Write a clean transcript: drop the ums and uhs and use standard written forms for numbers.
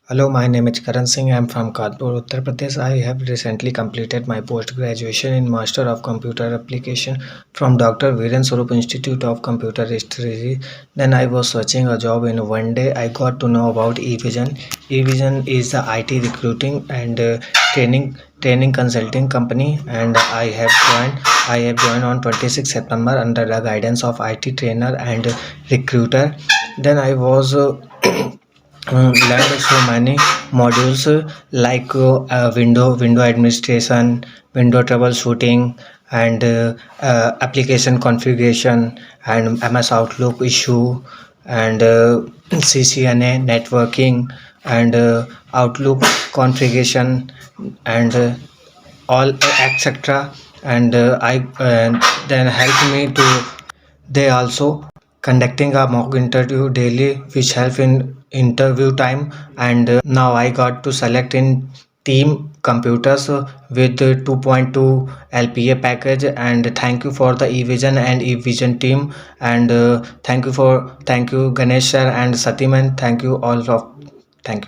Hello, my name is Karan Singh. I'm from Kanpur, Uttar Pradesh. I have recently completed my post-graduation in Master of Computer Application from Dr. Viren Swarup Institute of Computer History. Then I was searching a job in one day. I got to know about Evision. Evision is the IT recruiting and training consulting company, and I have joined on 26 September under the guidance of IT trainer and recruiter. Then I was learned so many modules like window administration, window troubleshooting, and application configuration, and MS Outlook issue, and CCNA networking, and Outlook configuration, and all etc. And I then helped me to they also conducting a mock interview daily, which help in interview time. And now I got to select in team computers with the 2.2 LPA package. And thank you for the evision and evision team. And thank you Ganesh sir and Satiman. Thank you all of thank you.